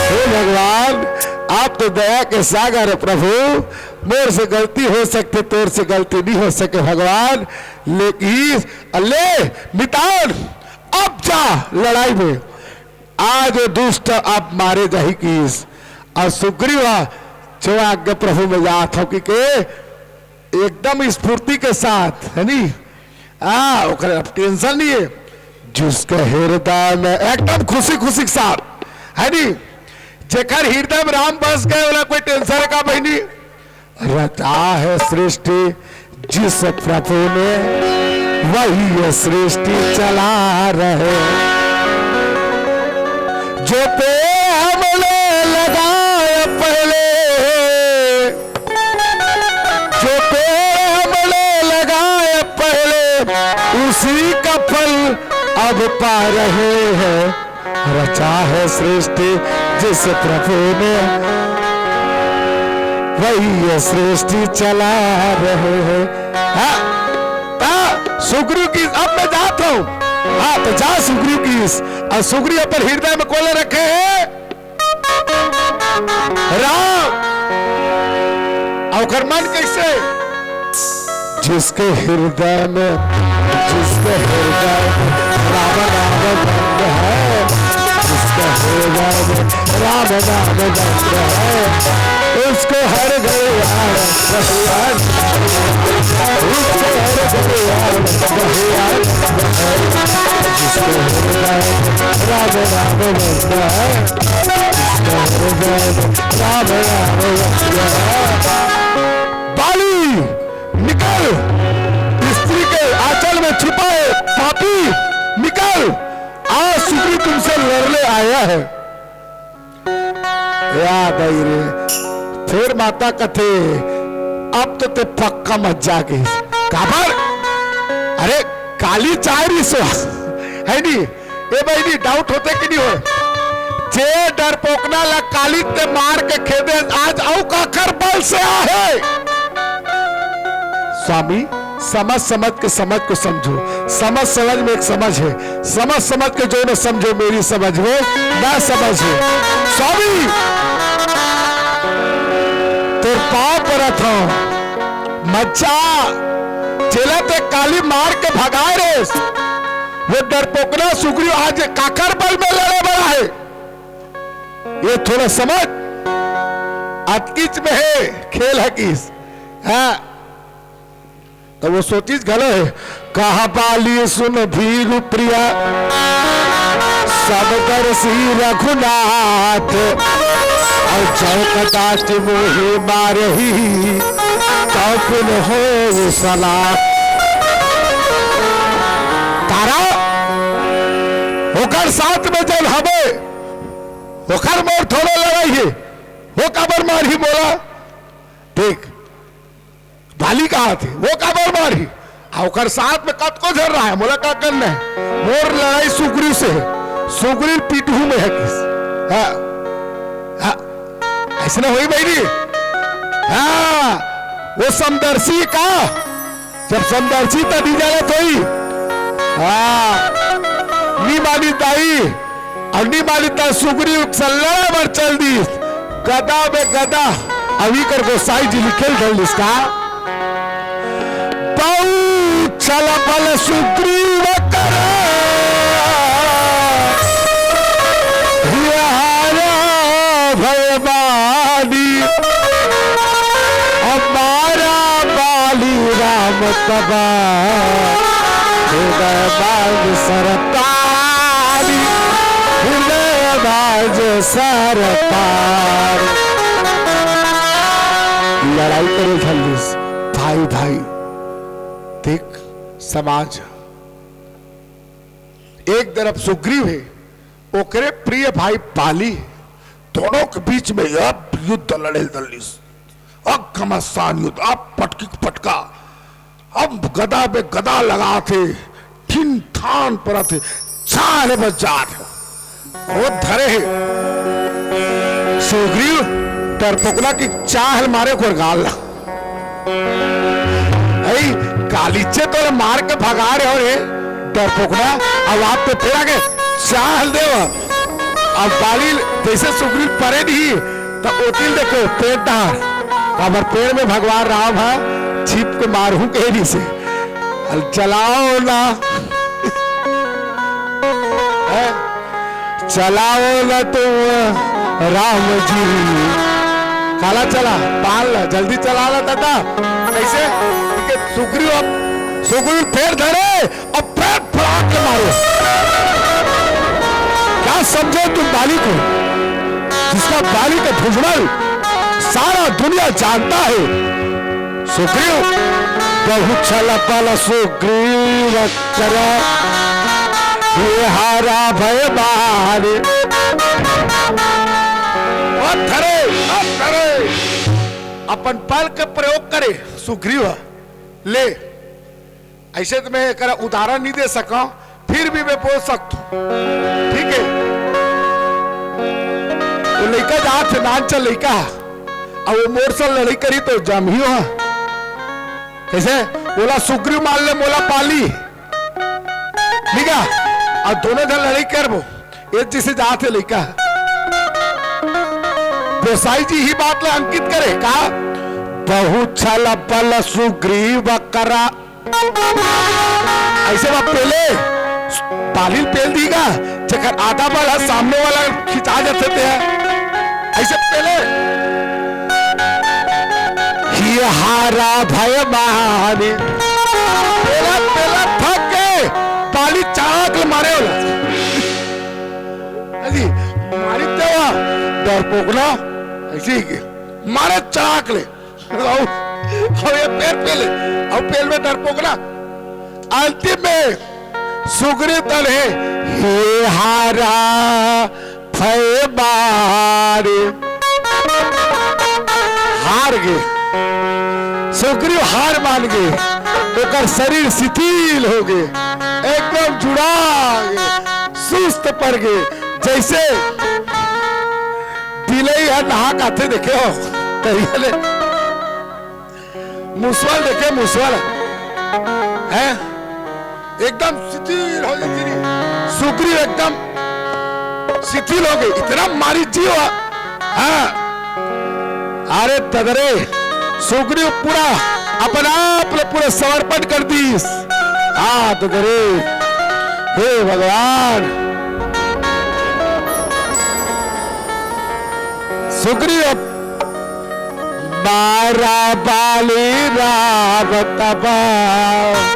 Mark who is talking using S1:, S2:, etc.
S1: हे भगवान, आप तो दया के सागर है प्रभु। मोर से गलती हो सकती, तोर से गलती नहीं हो सके भगवान। लेकिन अल्ले मितान, अब जा लड़ाई में। आज दुष्ट आप मारे जाही कीस। और सुग्रीवा जो आज्ञा प्रभु में जात हो कि के एकदम स्फूर्ति के साथ है नी। अब टेंशन नहीं है। जिसके हृदय में एकदम खुशी खुशी के साथ है नी। जेकर हृदय में राम बस गए वाला कोई टेंशन का बहनी। रचा है सृष्टि जिस प्रभु ने, वही ये सृष्टि चला रहे। जो पे हमने लगाया पहले, जो पे हमने लगाया पहले, उसी का फल अब पा रहे हैं। रचा है सृष्टि जिस प्रभु ने, वही ये सृष्टि चला रहे हैं। सुग्रीव की अब मैं जाता हूं। हाँ तो जा सुग्रीव की। और सुग्रीव पर हृदय में कोले रखे हैं राम। और मन कैसे? जिसके हृदय में, जिसके हृदय राम नाम बंद है, जिसके हृदय में राम नाम बंद है, उसको हर घड़ी याद भगवान, उसको हर घड़ी याद भगवान। जिसके हृदय राम नाम बंद है, जिसके हृदय राम नाम बंद है। बाली निकल, स्त्री के आंचल में छुपाए पापी निकल। आज सुग्रीव तुमसे लड़ने आया है। याद आई रे। फिर माता कथे अब तो ते पक्का मत जागे। काबर? अरे काली चाय रही सो है नी। ए भाई नी डाउट होते कि नहीं हो? जे डर पोकना ला काली ते मार के खेदे आज औ काकर बल से आहे। स्वामी समझ समझ के समझ को समझो। समझ समझ में एक समझ है। समझ समझ के जो न समझो मेरी समझ हो ना समझ हो। स्वामी तो पाप परत हो मच्छा चेला ते काली मार के भगाए रे। वो डरपोकना सुग्रीव आज काकर बल में लड़े बड़ा है। ये थोड़ा समझ अटकीच में है, खेल है किस। हाँ तो वो सोचीज गलो है। कहा बाली सुन भीरु प्रिया, सब कर सी रघुनाथ। और चौकदाच मोहे मारही, कौन हो सलाह। तारा होकर साथ में जब हमें होकर मोर थोड़ा लड़ाई है, वो काबर मार ही बोला। ठीक बाली कहा थी, वो काबर मारी। होकर साथ में कत को झर रहा है। बोला क्या करना है? मोर लड़ाई सुग्रीव से है। सुग्रीव पीठू में है किस। हाँ हाँ ऐसा ना हुई भाई। हाँ वो समदर्शी का जब समदर्शी तो दी जाए तो ही हाँ नी मानी ताई और नी मानी ता सुग्रीव सल्ला बार चल दी। गदा में गदा अभी कर गोसाई जी लिखे डल इसका चल बल सुग्रीव करे भयबानी। हमारा बाली राम तबा हृदय बाज सरतारी, हृदय बाज सरतार। लड़ाई करे जल्दी भाई भाई। देख समाज एक तरफ सुग्रीव है, ओकरे प्रिय भाई बाली, दोनों के बीच में अब युद्ध लड़े दलिस। अब घमासान युद्ध, अब पटकी पटका, अब गदा पे गदा लगा थे, ठिन थान पर थे, चाले बच जाते वो धरे है। सुग्रीव टरपोकला की चाहल मारे को गाल कालीचे तो मार के भगा रहे हो रे। डरपोकना अब आप तो फिर आगे चाल देव अब बाली जैसे सुग्रीव परे नहीं तो ओतिल देखो पेड़ डार काबर पेड़ में भगवान राम है छिप के मारू केरी से चलाओ ना चलाओ ना तुम राम जी काला चला पाल ला जल्दी चला ला दादा कैसे सुग्रीव पैर धरे और पैर फड़ा के मारो क्या समझो तुम बाली को जिसका बाली का भुजबल सारा दुनिया जानता है सुग्रीव बहुत छल पल सुग्रीव करा ये हारा भय बारे अपन पल का प्रयोग करे सुग्रीव ले ऐसे तो मैं कर उदाहरण नहीं दे सका फिर भी मैं बोल सकता हूं ठीक है वो लड़का जहां थे नानचल लड़का और वो मोरसल लड़ाई करी तो जम ही हुआ कैसे बोला सुग्रीव मान ले मोला पाली ठीक है और दोनों जन लड़ाई कर वो एक जिसे जहां थे लड़का गोसाई जी ही बात ले अंकित करे कहा बहुत छल पल सुग्रीव करा ऐसे बात पहले बाली पेल दीगा जगह आधा बल है सामने वाला खिंचा जाते थे ऐसे पहले ही हारा भय माने पहला थक के बाली चाक मारे वाला मारी देवा डरपोकना ऐसे ही मारे चाक ले ये पैर पेले और पेल में डरपोकना अंतिम में सुग्रीव दल है हे हारा भय मारे हार गए सुग्रीव हार मान गए तो शरीर शिथिल हो गए एकदम जुड़ा गए सुस्त पड़ गए जैसे बिलई है नहा काथे देखे हो करिए मुसवाल देखे मुसवाल है एकदम शिथिल हो गई सुग्रीव एकदम शिथिल हो गई इतना मारी जीव हाँ अरे तगरे सुग्रीव पूरा अपना आप पूरा समर्पण कर दी हाँ तगरे हे भगवान सुग्रीव मारा बाली रावत